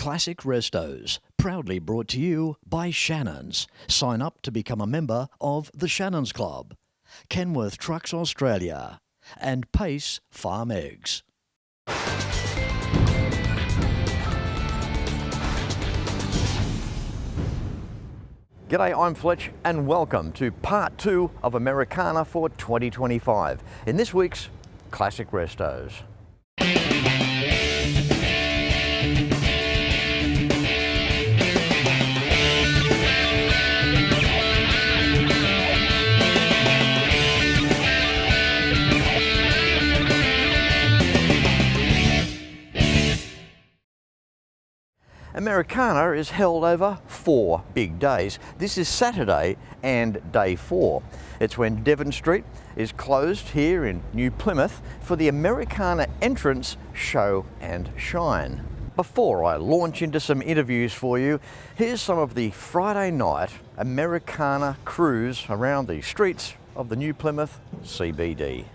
Classic Restos, proudly brought to you by Shannons. Sign up to become a member of the Shannons Club. Kenworth Trucks Australia and Pace Farm Eggs. G'day, I'm Fletch and welcome to part 2 of Americarna for 2025 in this week's Classic Restos. Americarna is held over 4 big days. This is Saturday and day 4. It's when Devon Street is closed here in New Plymouth for the Americarna Entrants Show and Shine. Before I launch into some interviews for you, here's some of the Friday night Americarna cruise around the streets of the New Plymouth CBD.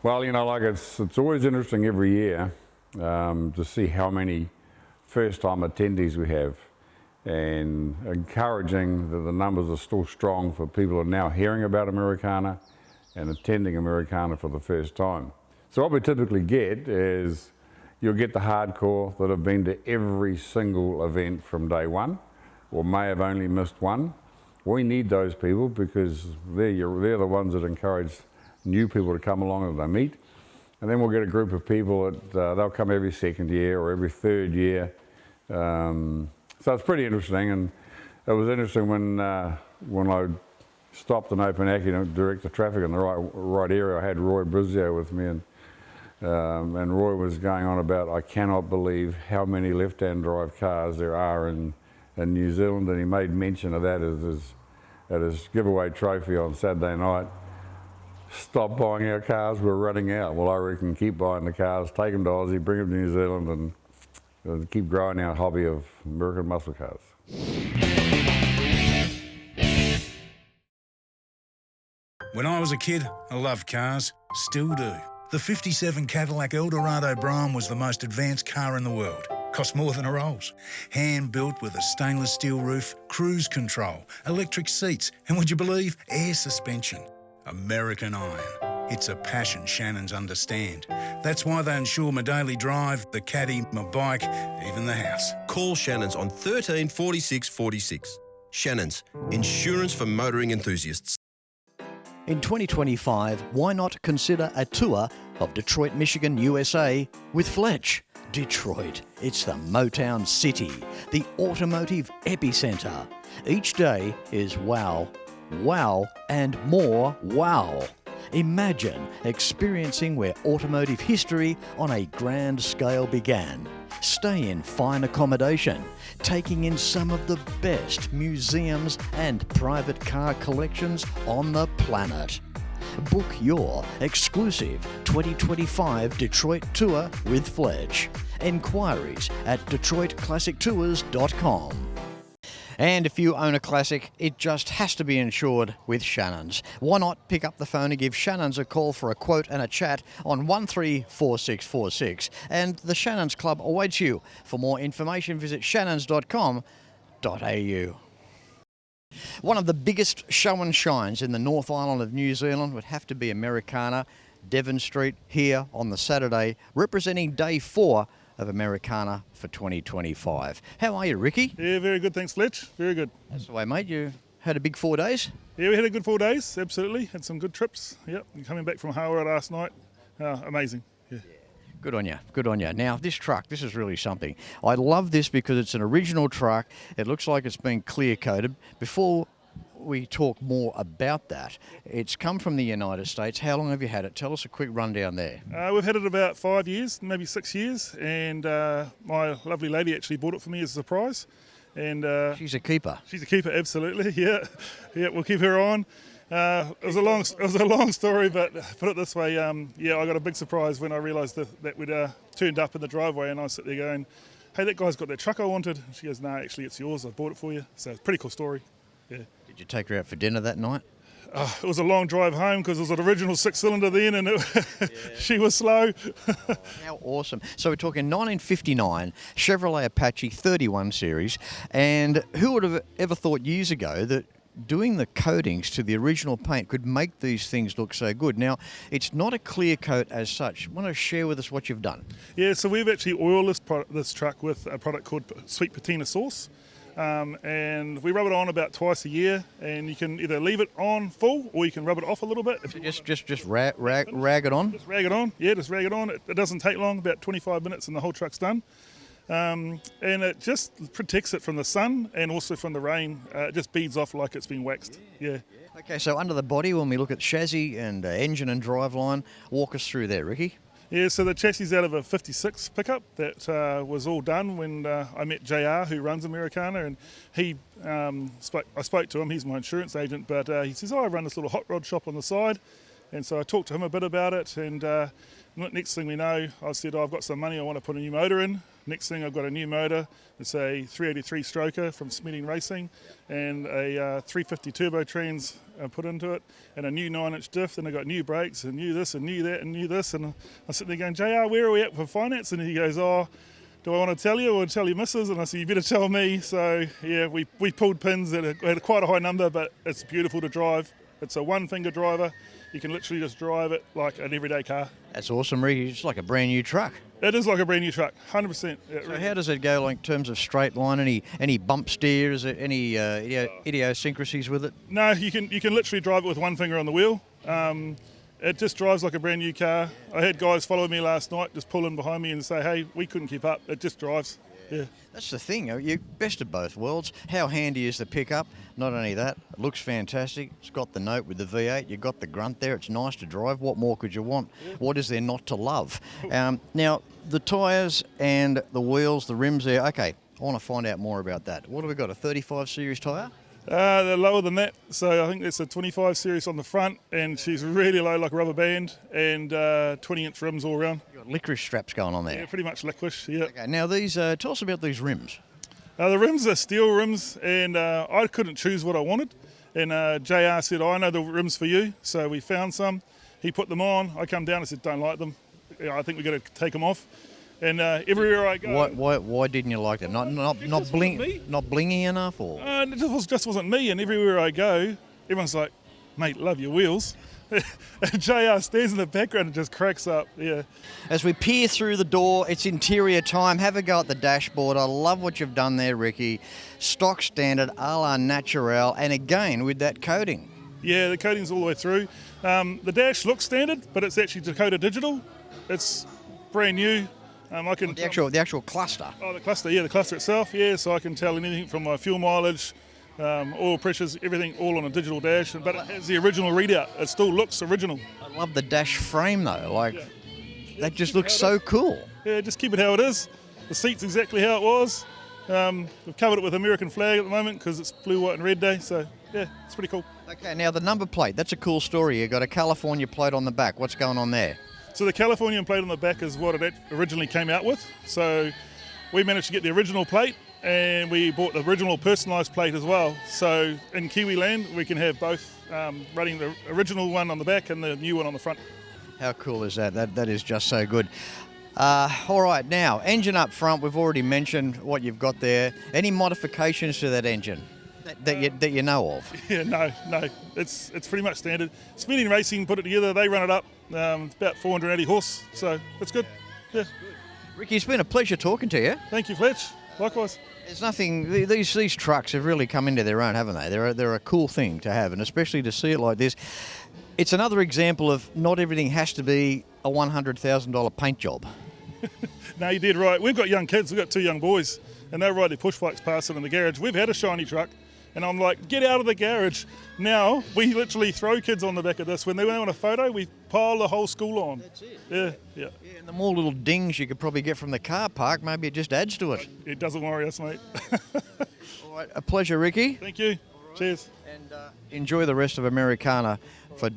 Well, you know, like it's always interesting every year to see how many first-time attendees we have, and encouraging that the numbers are still strong for people who are now hearing about Americarna and attending Americarna for the first time. So what we typically get is you'll get the hardcore that have been to every single event from day one, or may have only missed one. We need those people because they're the ones that encourage new people to come along that they meet. And then we'll get a group of people that they'll come every second year or every third year. So it's pretty interesting, and it was interesting when I stopped in Opanaki to direct the traffic in the right area. I had Roy Brizio with me, and Roy was going on about, I cannot believe how many left-hand drive cars there are in New Zealand, and he made mention of that at his giveaway trophy on Saturday night. Stop buying our cars, we're running out. Well, I reckon keep buying the cars, take them to Aussie, bring them to New Zealand, and keep growing our hobby of American muscle cars. When I was a kid, I loved cars, still do. The 57 Cadillac Eldorado Brougham was the most advanced car in the world. Cost more than a Rolls. Hand-built with a stainless steel roof, cruise control, electric seats, and would you believe, air suspension. American iron. It's a passion Shannons understand. That's why they insure my daily drive, the caddy, my bike, even the house. Call Shannons on 13 46 46. Shannons, insurance for motoring enthusiasts. In 2025, why not consider a tour of Detroit, Michigan, USA with Fletch? Detroit, it's the Motown City, the automotive epicenter. Each day is wow, wow, and more wow. Imagine experiencing where automotive history on a grand scale began. Stay in fine accommodation, taking in some of the best museums and private car collections on the planet. Book your exclusive 2025 Detroit tour with Fletch. Enquiries at DetroitClassicTours.com. And if you own a classic, it just has to be insured with Shannons. Why not pick up the phone and give Shannons a call for a quote and a chat on 134646. And the Shannons Club awaits you. For more information, visit shannons.com.au. One of the biggest show and shines in the North Island of New Zealand would have to be Americarna, Devon Street, here on the Saturday, representing day 4 of Americarna for 2025. How are you, Ricky? Yeah, very good, thanks, Fletch. Very good. That's the way, mate. You had a big 4 days? Yeah, we had a good 4 days, absolutely. Had some good trips. Yep, coming back from Hawera last night. Amazing. Yeah. Good on you, good on you. Now, this truck, this is really something. I love this because it's an original truck. It looks like it's been clear-coated. Before we talk more about that, it's come from the United States. How long have you had it? Tell us a quick rundown there. We've had it about 5 years, maybe 6 years, and my lovely lady actually bought it for me as a surprise. And she's a keeper. She's a keeper, absolutely. Yeah, we'll keep her on. It was a long story, but put it this way, I got a big surprise when I realised that we'd turned up in the driveway, and I was sitting there going, "Hey, that guy's got that truck I wanted." She goes, "No, actually, it's yours. I bought it for you." So it's a pretty cool story. Yeah. Did you take her out for dinner that night? It was a long drive home because it was an original 6-cylinder then, and she was slow. How awesome. So we're talking 1959 Chevrolet Apache 31 series, and who would have ever thought years ago that doing the coatings to the original paint could make these things look so good? Now, it's not a clear coat as such. Want to share with us what you've done? Yeah, so we've actually oiled this truck with a product called sweet patina sauce. And we rub it on about twice a year, and you can either leave it on full or you can rub it off a little bit. Just rag it on? Just rag it on, just rag it on. It doesn't take long, about 25 minutes and the whole truck's done. And it just protects it from the sun and also from the rain. It just beads off like it's been waxed. Yeah. Okay, so under the body, when we look at chassis and engine and driveline, walk us through there, Ricky. Yeah, so the chassis is out of a 56 pickup that was all done when I met JR, who runs Americarna, and I spoke to him. He's my insurance agent, but he says, I run this little hot rod shop on the side. And so I talked to him a bit about it, and next thing we know, I said, I've got some money, I want to put a new motor in. Next thing, I've got a new motor. It's a 383 stroker from Smeating Racing, and a 350 turbo trans put into it, and a new 9-inch diff. Then I got new brakes, and new this, and new that, and new this. And I sit there going, JR, where are we at for finance? And he goes, do I want to tell you or tell your missus? And I said, you better tell me. So yeah, we pulled pins at quite a high number, but it's beautiful to drive. It's a one-finger driver. You can literally just drive it like an everyday car. That's awesome, Ricky. It's like a brand new truck. It is like a brand new truck, 100%. So how does it go, like in terms of straight line? Any bump steer? Is there any idiosyncrasies with it? No, you can literally drive it with one finger on the wheel. It just drives like a brand new car. I had guys follow me last night, just pull in behind me and say, hey, we couldn't keep up. It just drives. Yeah. That's the thing, you best of both worlds. How handy is the pickup? Not only that, it looks fantastic. It's got the note with the V8. You've got the grunt there. It's nice to drive. What more could you want? What is there not to love? Now, the tyres and the wheels, the rims there. Okay, I want to find out more about that. What have we got, a 35 series tyre? They're lower than that, so I think it's a 25 series on the front, and she's really low like a rubber band, and 20-inch rims all around. You've got licorice straps going on there. Yeah, pretty much licorice, yeah. Okay, now these, tell us about these rims. The rims are steel rims, and I couldn't choose what I wanted, and JR said, I know the rims for you, so we found some. He put them on. I come down and said, don't like them. I think we've got to take them off. And everywhere I go... Why didn't you like them? Not blingy enough, or? It just wasn't me, and everywhere I go, everyone's like, mate, love your wheels. And JR stands in the background and just cracks up, yeah. As we peer through the door, it's interior time. Have a go at the dashboard. I love what you've done there, Ricky. Stock standard, a la naturel, and again with that coating. Yeah, the coating's all the way through. The dash looks standard, but it's actually Dakota Digital. It's brand new. I can the actual cluster. Oh, the cluster, yeah, the cluster itself, yeah. So I can tell anything from my fuel mileage, oil pressures, everything, all on a digital dash. But it has the original readout. It still looks original. I love the dash frame though. That just looks so cool. Yeah, just keep it how it is. The seat's exactly how it was. We've covered it with American flag at the moment because it's blue, white, and red day. So yeah, it's pretty cool. Okay, now the number plate. That's a cool story. You got a California plate on the back. What's going on there? So the Californian plate on the back is what it originally came out with. So we managed to get the original plate, and we bought the original personalised plate as well. So in Kiwi land, we can have both, running the original one on the back and the new one on the front. How cool is that? That is just so good. All right, now, engine up front. We've already mentioned what you've got there. Any modifications to that engine that you know of? Yeah, no. It's pretty much standard. Speeding Racing put it together. They run it up. It's about 480 horse, so it's good. Yeah. Ricky, it's been a pleasure talking to you. Thank you, Fletch. Likewise. There's nothing. These trucks have really come into their own, haven't they? They're a cool thing to have, and especially to see it like this. It's another example of not everything has to be a $100,000 paint job. No, you did right. We've got young kids. We've got 2 young boys, and they ride their push bikes past it in the garage. We've had a shiny truck. And I'm like, get out of the garage. Now, we literally throw kids on the back of this. When they want a photo, we pile the whole school on. That's it. Yeah. And the more little dings you could probably get from the car park, maybe it just adds to it. It doesn't worry us, mate. All right, a pleasure, Ricky. Thank you. Right. Cheers. And enjoy the rest of Americarna for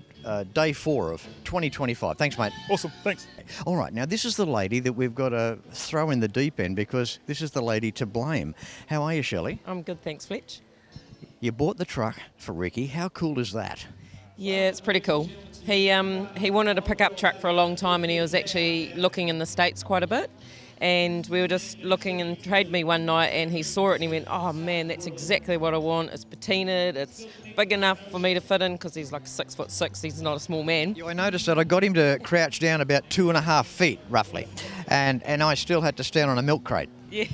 day 4 of 2025. Thanks, mate. Awesome. Thanks. All right, now this is the lady that we've got to throw in the deep end because this is the lady to blame. How are you, Shelley? I'm good, thanks, Fletch. You bought the truck for Ricky. How cool is that? Yeah, it's pretty cool. He wanted a pickup truck for a long time, and he was actually looking in the States quite a bit. And we were just looking in Trade Me one night, and he saw it and he went, oh man, that's exactly what I want. It's patinaed, it's big enough for me to fit in because he's like 6'6". He's not a small man. Yeah, I noticed that. I got him to crouch down about 2.5 feet roughly, and I still had to stand on a milk crate. Yeah.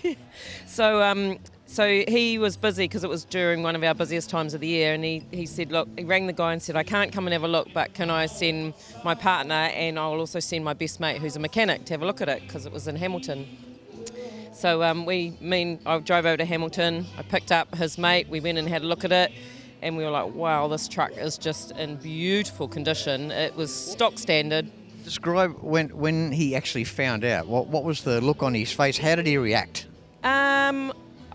So he was busy because it was during one of our busiest times of the year, and he said, look, he rang the guy and said, I can't come and have a look, but can I send my partner and I'll also send my best mate who's a mechanic to have a look at it because it was in Hamilton. So I drove over to Hamilton, I picked up his mate, we went and had a look at it, and we were like, wow, this truck is just in beautiful condition. It was stock standard. Describe when he actually found out. What was the look on his face? How did he react?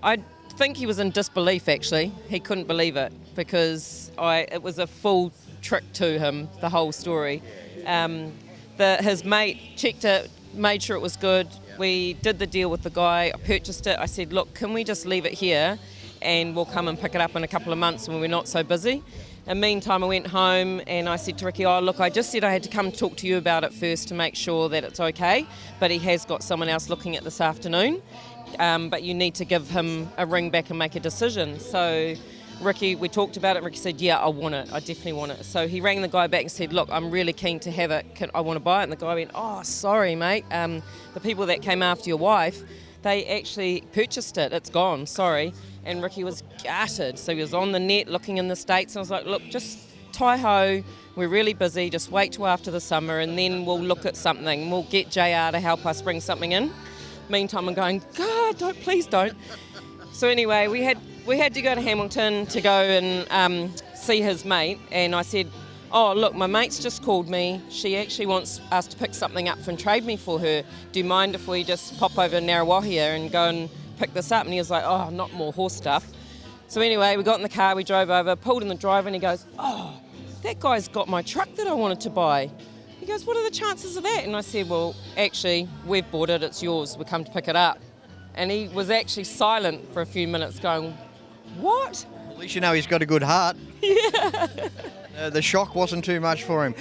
I think he was in disbelief, actually. He couldn't believe it because it was a full trick to him, the whole story. His mate checked it, made sure it was good. We did the deal with the guy. I purchased it. I said, look, can we just leave it here and we'll come and pick it up in a couple of months when we're not so busy. In the meantime, I went home and I said to Ricky, oh, look, I just said I had to come talk to you about it first to make sure that it's okay, but he has got someone else looking at this afternoon. But you need to give him a ring back and make a decision. So Ricky, we talked about it. Ricky said, yeah, I want it. I definitely want it. So he rang the guy back and said, look, I'm really keen to have it. I want to buy it. And the guy went, oh, sorry, mate. The people that came after your wife, they actually purchased it. It's gone. Sorry. And Ricky was gutted. So he was on the net looking in the States. And I was like, look, just tie-ho. We're really busy. Just wait till after the summer and then we'll look at something. We'll get JR to help us bring something in. meantime, I'm going, God, please don't. So anyway, we had to go to Hamilton to go and see his mate, and I said, oh, look, my mate's just called me. She actually wants us to pick something up from Trade Me for her. Do you mind if we just pop over to Narrawahia and go and pick this up? And he was like, oh, not more horse stuff. So anyway, we got in the car, we drove over, pulled in the driver, and he goes, oh, that guy's got my truck that I wanted to buy. He goes, what are the chances of that? And I said, well, actually, we've bought it, it's yours, we come to pick it up. And he was actually silent for a few minutes going, what? At least you know he's got a good heart. Yeah. The shock wasn't too much for him.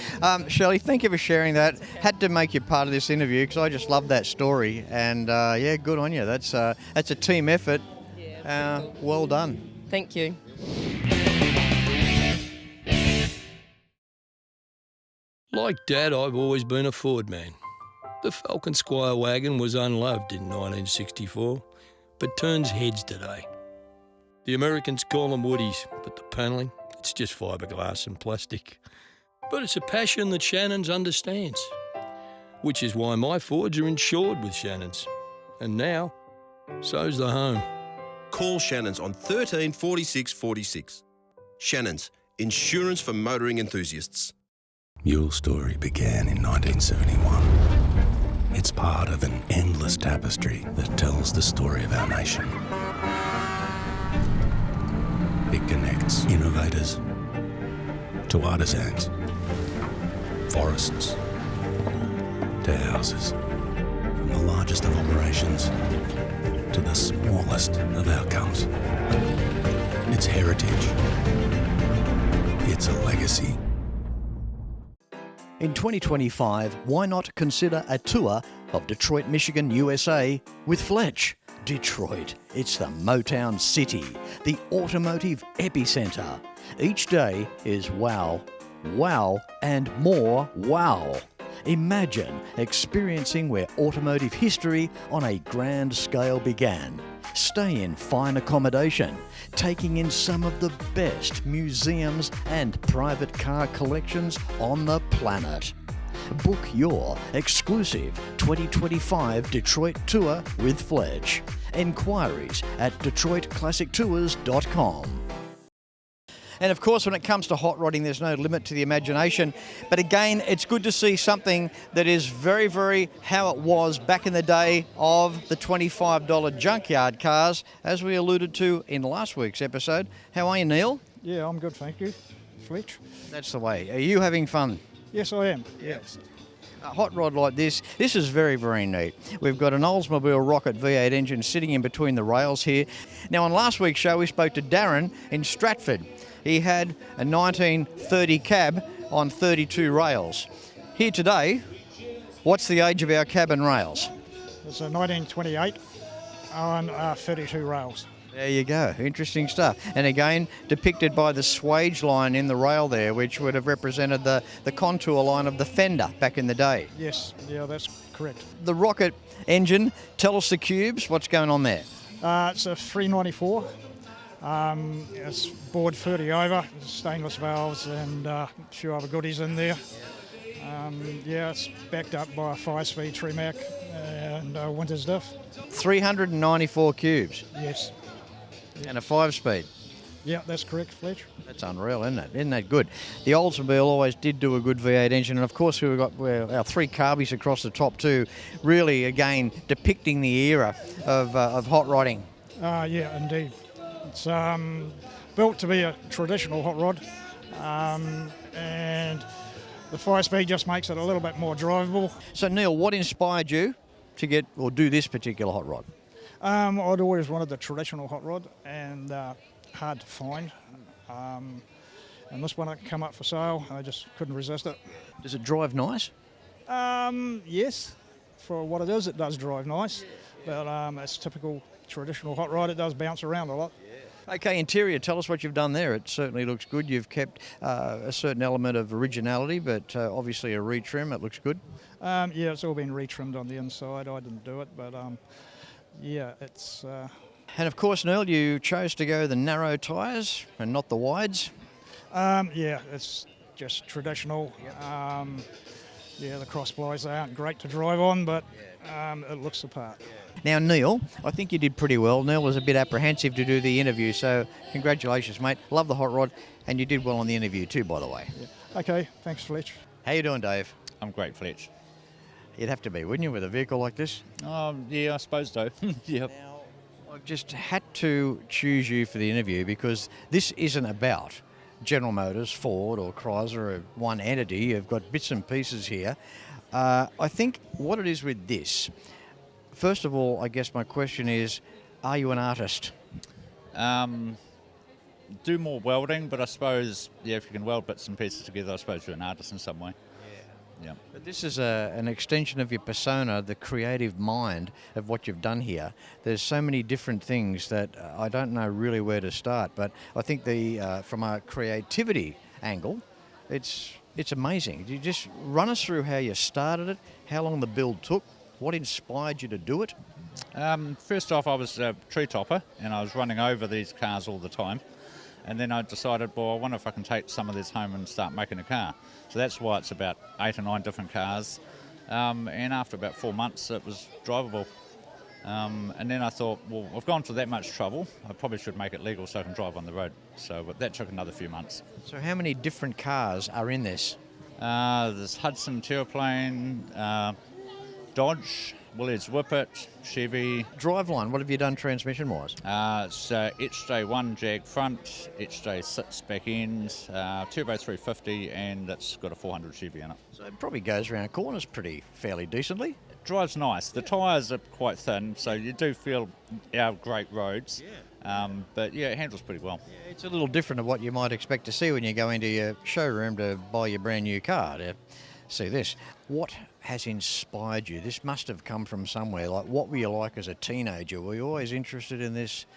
Shelley, thank you for sharing that. Had to make you part of this interview because I just love that story. And yeah, good on you. That's a team effort. Yeah, cool. Well done. Thank you. Like Dad, I've always been a Ford man. The Falcon Squire wagon was unloved in 1964, but turns heads today. The Americans call them woodies, but the panelling, it's just fiberglass and plastic. But it's a passion that Shannons understands, which is why my Fords are insured with Shannons. And now, so's the home. Call Shannons on 13 46 46. Shannons, insurance for motoring enthusiasts. Your story began in 1971. It's part of an endless tapestry that tells the story of our nation. It connects innovators to artisans, forests to houses, from the largest of operations to the smallest of outcomes. It's heritage. It's a legacy. In 2025, why not consider a tour of Detroit, Michigan, USA with Fletch? Detroit, it's the Motown City, the automotive epicenter. Each day is wow, wow, and more wow. Imagine experiencing where automotive history on a grand scale began. Stay in fine accommodation, taking in some of the best museums and private car collections on the planet. Book your exclusive 2025 Detroit tour with Fletch. Enquiries at DetroitClassicTours.com. And of course, when it comes to hot rodding, there's no limit to the imagination. But again, it's good to see something that is very, very how it was back in the day of the $25 junkyard cars, as we alluded to in last week's episode. How are you, Neil? Yeah, I'm good, thank you. Fletch? That's the way. Are you having fun? Yes, I am. Yes. A hot rod like this is very, very neat. We've got an Oldsmobile Rocket V8 engine sitting in between the rails here. Now, on last week's show, we spoke to Darren in Stratford. He had a 1930 cab on 32 rails. Here today, what's the age of our cab and rails? It's a 1928 on 32 rails. There you go. Interesting stuff. And again, depicted by the swage line in the rail there, which would have represented the contour line of the fender back in the day. Yes, yeah, that's correct. The Rocket engine, tell us the cubes. What's going on there? It's a 394. It's bored 30 over, stainless valves and a few other goodies in there. Yeah, it's backed up by a 5-speed Tremac and winter's diff. 394 cubes. Yes. And a 5-speed. Yeah, that's correct, Fletch. That's unreal, isn't it? Isn't that good? The Oldsmobile always did do a good V8 engine, and of course we've got our 3 carbies across the top too, really, again, depicting the era of hot rodding. Yeah, indeed. It's built to be a traditional hot rod, and the 5-speed just makes it a little bit more drivable. So Neil, what inspired you to get or do this particular hot rod? I'd always wanted the traditional hot rod, and hard to find. And this one had come up for sale, I just couldn't resist it. Does it drive nice? Yes, for what it is, it does drive nice, but it's typical traditional hot rod, it does bounce around a lot. Okay, interior, tell us what you've done there. It certainly looks good. You've kept a certain element of originality, but obviously a retrim. It looks good. Yeah, it's all been retrimmed on the inside. I didn't do it, but yeah, it's... And of course, Neil, you chose to go the narrow tyres and not the wides. Yeah, it's just traditional. the cross-plies, they aren't great to drive on, but it looks the part. Now, Neil, I think you did pretty well. Neil was a bit apprehensive to do the interview, so congratulations, mate. Love the hot rod, and you did well on the interview too, by the way. Yeah. Okay, thanks, Fletch. How you doing, Dave? I'm great, Fletch. You'd have to be, wouldn't you, with a vehicle like this? Yeah, I suppose so. Yep. Now, I've just had to choose you for the interview because this isn't about General Motors, Ford or Chrysler or one entity. You've got bits and pieces here. I think what it is with this, first of all, I guess my question is, are you an artist? Do more welding, but I suppose, if you can weld bits and pieces together, I suppose you're an artist in some way. Yeah. But this is an extension of your persona, the creative mind of what you've done here. There's so many different things that I don't know really where to start, but I think from a creativity angle, it's amazing. You just run us through how you started it, how long the build took, what inspired you to do it? First off, I was a tree topper, and I was running over these cars all the time. And then I decided, well, I wonder if I can take some of this home and start making a car. So that's why it's about 8 or 9 different cars. And after about 4 months, it was drivable. And then I thought, well, I've gone to that much trouble. I probably should make it legal so I can drive on the road. So but that took another few months. So how many different cars are in this? There's Hudson Terraplane, Dodge, Williams Whippet, Chevy. Driveline, what have you done transmission-wise? It's HJ1 Jag front, HJ6 back end, turbo 350, and it's got a 400 Chevy in it. So it probably goes around corners fairly decently. It drives nice. The tyres are quite thin, so you do feel our great roads. But yeah, it handles pretty well. Yeah, it's a little different to what you might expect to see when you go into your showroom to buy your brand new car. To see this. What has inspired you? This must have come from somewhere. Like, what were you like as a teenager? Were you always interested in this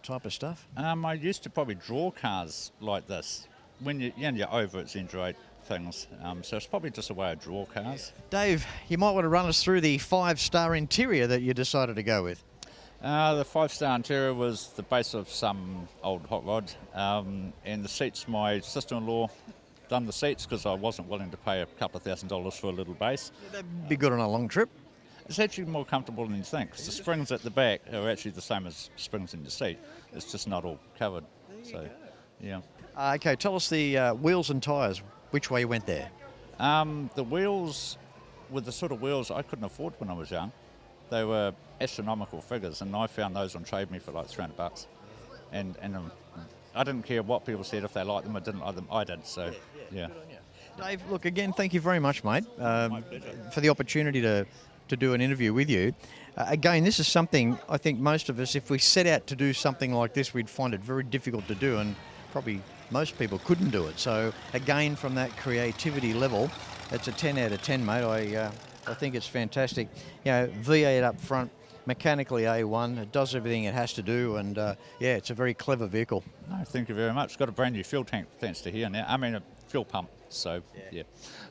type of stuff? I used to probably draw cars like this. When you're over it, enjoy things. So it's probably just a way I draw cars. Dave, you might want to run us through the 5-star interior that you decided to go with. The 5-star interior was the base of some old hot rod, and the seats, my sister-in-law done the seats because I wasn't willing to pay a couple of $1,000s for a little base. That'd be good on a long trip. It's actually more comfortable than you think. The springs at the back are actually the same as springs in your seat. It's just not all covered. So, yeah. Okay, tell us the wheels and tyres. Which way you went there? The wheels, with the sort of wheels I couldn't afford when I was young, they were astronomical figures, and I found those on Trade Me for like $300. And I didn't care what people said, if they liked them or didn't like them, I did, so yeah. Dave, look, again, thank you very much, mate, for the opportunity to do an interview with you. Again, this is something I think most of us, if we set out to do something like this, we'd find it very difficult to do, and probably most people couldn't do it. So again, from that creativity level, it's a 10 out of 10, mate. I think it's fantastic. You know, V8 up front, mechanically A1, it does everything it has to do, and yeah, it's a very clever vehicle. No, thank you very much. It's got a brand new fuel tank, thanks to here now. I mean, a fuel pump, so yeah.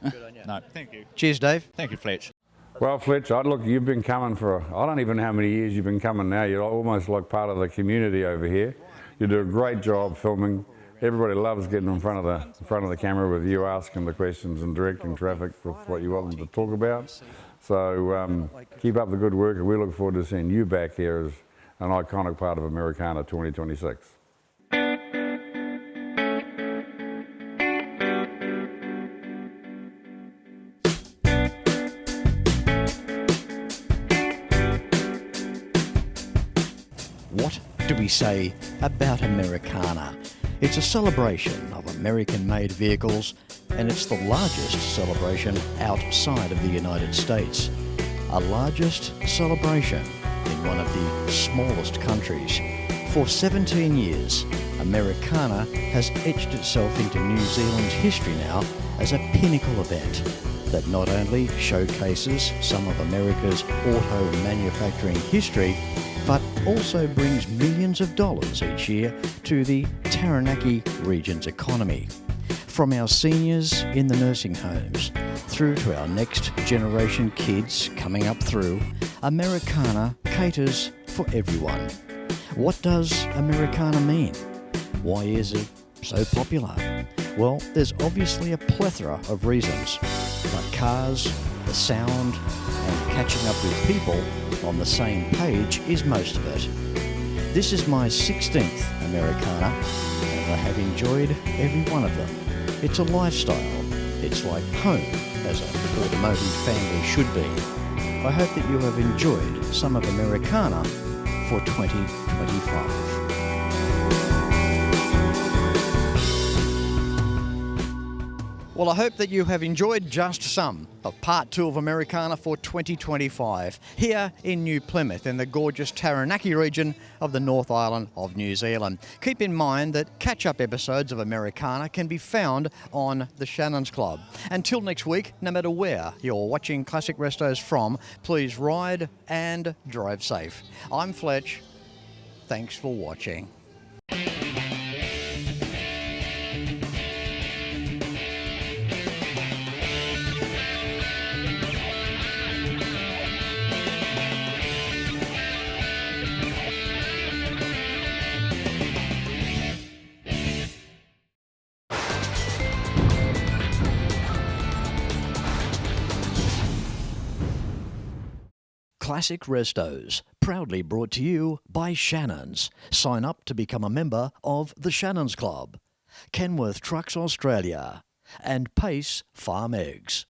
Good on you. No, thank you. Cheers, Dave. Thank you, Fletch. Well, Fletch, look, you've been coming for, I don't even know how many years you've been coming now. You're almost like part of the community over here. You do a great job filming. Everybody loves getting in front of the camera with you asking the questions and directing traffic with what you want them to talk about. So keep up the good work, and we look forward to seeing you back here as an iconic part of Americarna 2026. What do we say about Americarna? It's a celebration of American-made vehicles, and it's the largest celebration outside of the United States. A largest celebration in one of the smallest countries. For 17 years, Americarna has etched itself into New Zealand's history now as a pinnacle event that not only showcases some of America's auto manufacturing history, but also brings millions of dollars each year to the Taranaki region's economy. From our seniors in the nursing homes through to our next generation kids coming up through, Americarna caters for everyone. What does Americarna mean? Why is it so popular? Well, there's obviously a plethora of reasons. But cars, the sound, and catching up with people on the same page is most of it. This is my 16th Americana, and I have enjoyed every one of them. It's a lifestyle. It's like home, as an automotive family should be. I hope that you have enjoyed some of Americana for 2025. Well, I hope that you have enjoyed just some of part 2 of Americana for 2025 here in New Plymouth in the gorgeous Taranaki region of the North Island of New Zealand. Keep in mind that catch-up episodes of Americana can be found on the Shannons Club. Until next week, no matter where you're watching Classic Restos from, please ride and drive safe. I'm Fletch. Thanks for watching. Classic Restos, proudly brought to you by Shannons. Sign up to become a member of the Shannons Club. Kenworth Trucks Australia and Pace Farm Eggs.